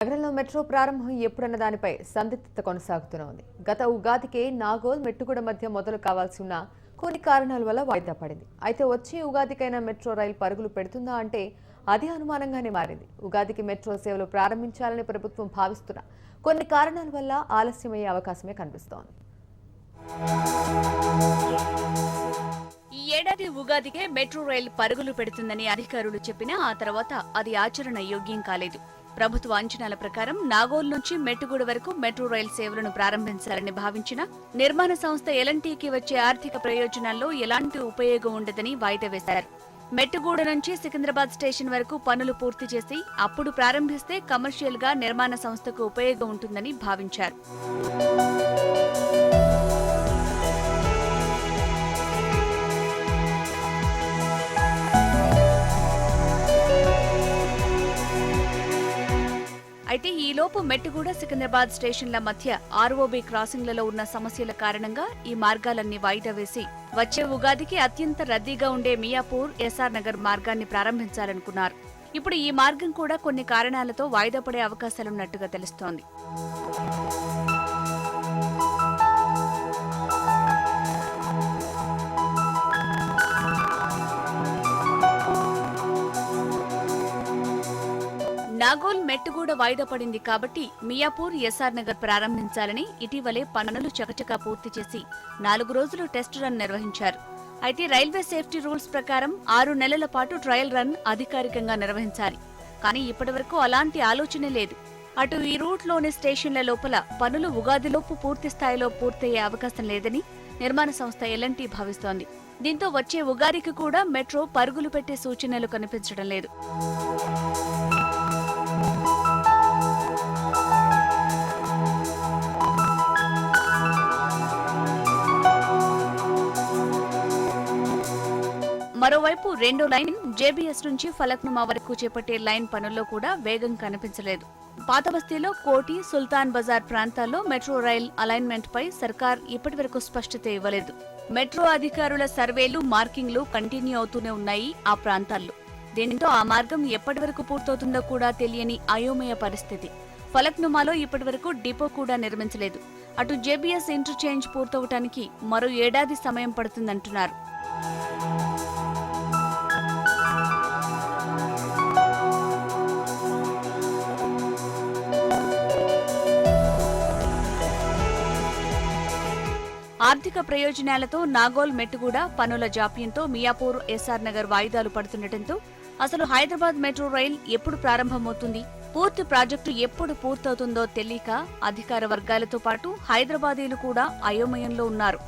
నగరంలో మెట్రో ప్రారంభం ఎప్పుడన్న దానిపై సందిగ్ధత కొనసాగుతోంది. గత ఉగాదికే నాగోల్ మెట్టుగూడ మధ్య మొదలు కావాల్సి ఉన్న కొన్ని కారణాల వల్ల వాయిదా పడింది. అయితే వచ్చే ఉగాదికైనా మెట్రో రైలు పరుగులు పెడుతుందా అంటే అది అనుమానంగానే మారింది. ఉగాదికి మెట్రో సేవలు ప్రారంభించాలని ప్రభుత్వం భావిస్తున్నా కొన్ని కారణాల వల్ల ఆలస్యమయ్యే అవకాశమే కనిపిస్తోంది. ఈ ఏడాది ఉగాదికే మెట్రో రైలు పరుగులు పెడుతుందని అధికారులు చెప్పినా ఆ తర్వాత అది ఆచరణ యోగ్యం కాలేదు. ప్రభుత్వ అంచనాల ప్రకారం నాగోల్ నుంచి మెట్టుగూడ వరకు మెట్రో రైలు సేవలను ప్రారంభించాలని భావించిన నిర్మాణ సంస్థ ఎల్ఎన్టీకి వచ్చే ఆర్థిక ప్రయోజనాల్లో ఎలాంటి ఉపయోగం ఉండదని వాయిదా వేశారు. మెట్టుగూడ నుంచి సికింద్రాబాద్ స్టేషన్ వరకు పనులు పూర్తి చేసి అప్పుడు ప్రారంభిస్తే కమర్షియల్ గా నిర్మాణ సంస్థకు ఉపయోగం ఉంటుందని భావించారు. అయితే ఈలోపు మెట్టుగూడ సికింద్రాబాద్ స్టేషన్ల మధ్య ఆర్ఓబీ క్రాసింగ్లలో ఉన్న సమస్యల కారణంగా ఈ మార్గాలన్నీ వాయిదా వేసి వచ్చే ఉగాదికి అత్యంత రద్దీగా ఉండే మియాపూర్ ఎస్ఆర్ నగర్ మార్గాన్ని ప్రారంభించాలనుకున్నారు. ఇప్పుడు ఈ మార్గం కూడా కొన్ని కారణాలతో వాయిదా పడే అవకాశాలున్నట్టుగా తెలుస్తోంది. నాగోల్ మెట్టుగూడ వాయిదా పడింది కాబట్టి మియాపూర్ ఎస్ఆర్ నగర్ ప్రారంభించాలని ఇటీవలే పనులు చకచకా పూర్తి చేసి 4 రోజులు టెస్ట్ రన్ నిర్వహించారు. అయితే రైల్వే సేఫ్టీ రూల్స్ ప్రకారం 6 నెలల పాటు ట్రయల్ రన్ అధికారికంగా నిర్వహించాలి. కానీ ఇప్పటివరకు అలాంటి ఆలోచనే లేదు. అటు ఈ రూట్లోని స్టేషన్ల లోపల పనులు ఉగాదిలోపు పూర్తి స్థాయిలో పూర్తయ్యే అవకాశం లేదని నిర్మాణ సంస్థ ఎల్ఎన్టీ భావిస్తోంది. దీంతో వచ్చే ఉగాదికి కూడా మెట్రో పరుగులు పెట్టే సూచనలు కనిపించడం లేదు. మరోవైపు రెండో లైన్ జేబీఎస్ నుంచి ఫలక్నుమా వరకు చేపట్టే లైన్ పనుల్లో కూడా వేగం కనిపించలేదు. పాత బస్తీలో కోటి, సుల్తాన్ బజార్ ప్రాంతాల్లో మెట్రో రైల్ అలైన్మెంట్ పై సర్కార్ ఇప్పటివరకు స్పష్టత ఇవ్వలేదు. మెట్రో అధికారుల సర్వేలు, మార్కింగ్లు కంటిన్యూ అవుతూనే ఉన్నాయి ఆ ప్రాంతాల్లో. దీంతో ఆ మార్గం ఎప్పటి వరకు పూర్తవుతుందో కూడా తెలియని అయోమయ పరిస్థితి. ఫలక్నుమాలో ఇప్పటివరకు డిపో కూడా నిర్మించలేదు. అటు జేబీఎస్ ఇంటర్చేంజ్ పూర్తవటానికి మరో ఏడాది సమయం పడుతుందంటున్నారు. ఆర్థిక ప్రయోజనాలతో నాగోల్ మెట్టుగూడ పనుల జాప్యంతో మియాపూర్ ఎస్ఆర్ నగర్ వాయిదాలు పడుతుండటంతో అసలు హైదరాబాద్ మెట్రో రైల్ ఎప్పుడు ప్రారంభమవుతుంది, పూర్తి ప్రాజెక్టు ఎప్పుడు పూర్తవుతుందో తెలియక అధికార వర్గాలతో పాటు హైదరాబాదీలు కూడా అయోమయంలో ఉన్నారు.